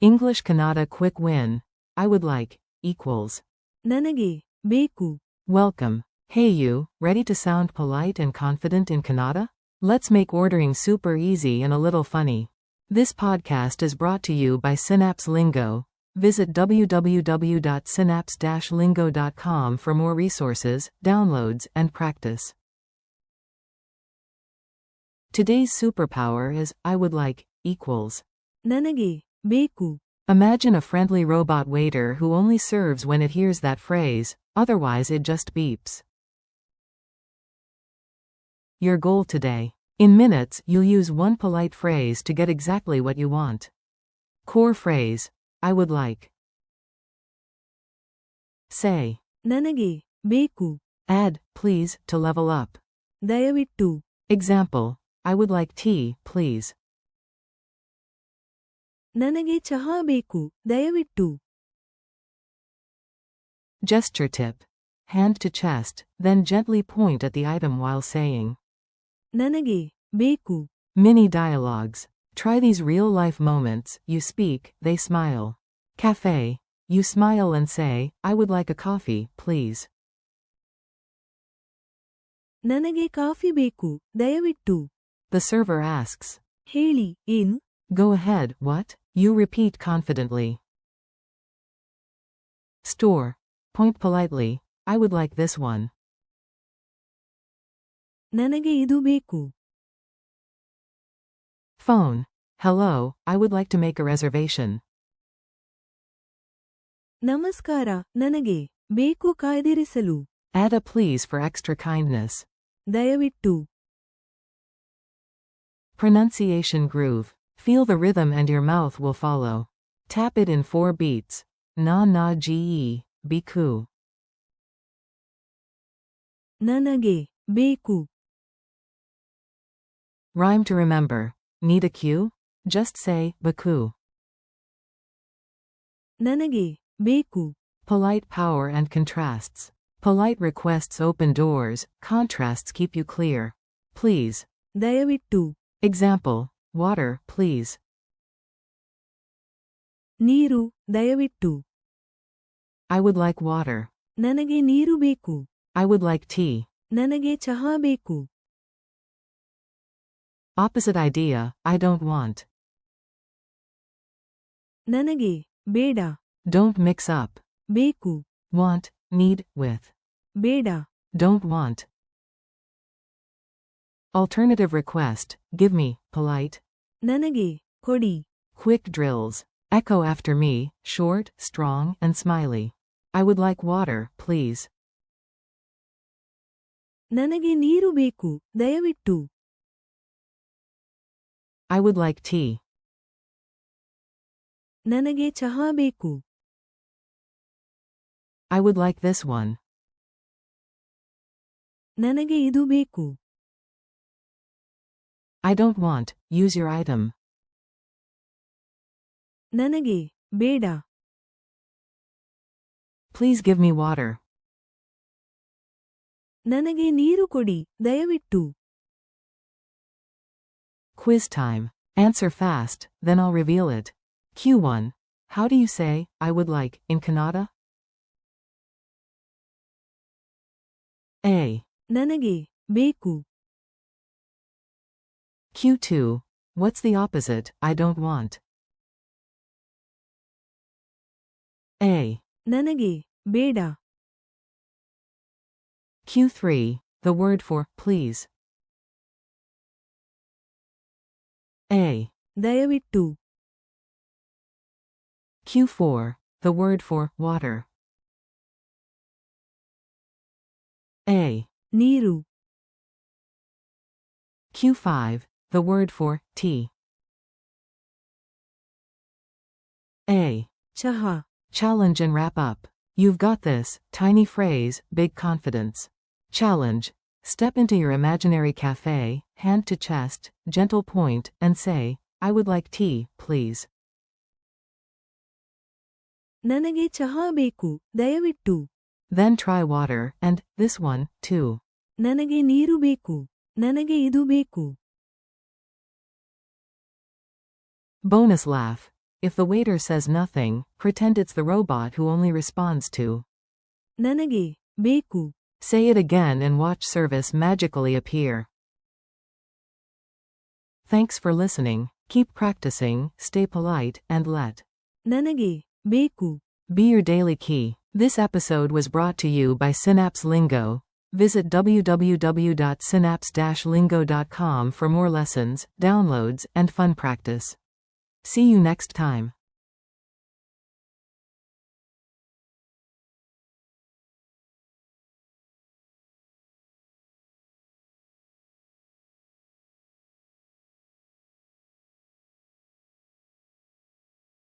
English Kannada quick win. I would like equals. ನನಗೆ ಬೇಕು. Welcome. Hey you, ready to sound polite and confident in Kannada? Let's make ordering super easy and a little funny. This podcast is brought to you by Synapse Lingo. Visit www.synapse-lingo.com for more resources, downloads, and practice. Today's superpower is I would like equals. ನನಗೆ ಬೇಕು. Imagine a friendly robot waiter who only serves when it hears that phrase, otherwise it just beeps. Your goal today. In minutes, you'll use one polite phrase to get exactly what you want. Core phrase. I would like. Say. ನನಗೆ ಬೇಕು. Add, please, to level up. ದಯವಿಟ್ಟು. Example. I would like tea, please. ನನಗೆ ಚಹಾ ಬೇಕು. ದಯವಿಟ್ಟು. Gesture tip. Hand to chest, then gently point at the item while saying. ನನಗೆ ಬೇಕು. Mini dialogues. Try these real-life moments. You speak, they smile. Cafe. You smile and say, I would like a coffee, please. ನನಗೆ coffee ಬೇಕು. ದಯವಿಟ್ಟು. The server asks. ಹೇಳಿ, ಏನು? Go ahead, what? You repeat confidently. Store. Point politely. I would like this one. ನನಗೆ ಇದು ಬೇಕು. Phone. Hello, I would like to make a reservation. ನಮಸ್ಕಾರ, ನನಗೆ ಬೇಕು ಕಾಯ್ದಿರಿಸಲು. Add a please for extra kindness. ದಯವಿಟ್ಟು. Pronunciation groove. Feel the rhythm and your mouth will follow. Tap it in 4 beats. Na na ge, biku. ನನಗೆ ಬೇಕು. Rhyme to remember. Need a cue? Just say, baku. ನನಗೆ ಬೇಕು. Polite power and contrasts. Polite requests open doors, contrasts keep you clear. Please. ದಯವಿಟ್ಟು. Example. Water, please. ನೀರು, ದಯವಿಟ್ಟು. I would like water. ನನಗೆ ನೀರು ಬೇಕು. I would like tea. ನನಗೆ ಚಹಾ ಬೇಕು. Opposite idea, I don't want. ನನಗೆ ಬೇಡ. Don't mix up. ಬೇಕು. Want, need, with. ಬೇಡ. Don't want. Alternative request. Give me, polite. ನನಗೆ ಕೊಡಿ. Quick drills. Echo after me, short, strong, and smiley. I would like water, please. ನನಗೆ ನೀರು ಬೇಕು. ದಯವಿಟ್ಟು. I would like tea. ನನಗೆ ಚಹಾ ಬೇಕು. I would like this one. ನನಗೆ ಇದು ಬೇಕು. I don't want. Use your item. ನನಗೆ ಬೇಡ. Please give me water. ನನಗೆ ನೀರು ಕೊಡಿ. ದಯವಿಟ್ಟು. Quiz time. Answer fast, then I'll reveal it. Q1. How do you say, I would like, in Kannada? A. ನನಗೆ ಬೇಕು. Q2. What's the opposite, I don't want? A. ನನಗೆ ಬೇಡ. Q3. The word for, please. A. ದಯವಿಟ್ಟು. Q4. The word for, water. A. ನೀರು. Q5. The word for, tea. A. ಚಹಾ. Challenge and wrap up. You've got this. Tiny phrase, big confidence. Challenge. Step into your imaginary cafe, hand to chest, gentle point, and say, I would like tea, please. ನನಗೆ ಚಹಾ ಬೇಕು. ದಯವಿಟ್ಟು. Then try water, and this one, too. ನನಗೆ ನೀರು ಬೇಕು. ನನಗೆ ಇದು ಬೇಕು. Bonus laugh. If the waiter says nothing, pretend it's the robot who only responds to. ನನಗೆ ಬೇಕು. Say it again and watch service magically appear. Thanks for listening. Keep practicing, stay polite, and let ನನಗೆ ಬೇಕು. be your daily key. This episode was brought to you by Synapse Lingo. Visit www.synapse-lingo.com for more lessons, downloads, and fun practice. See you next time.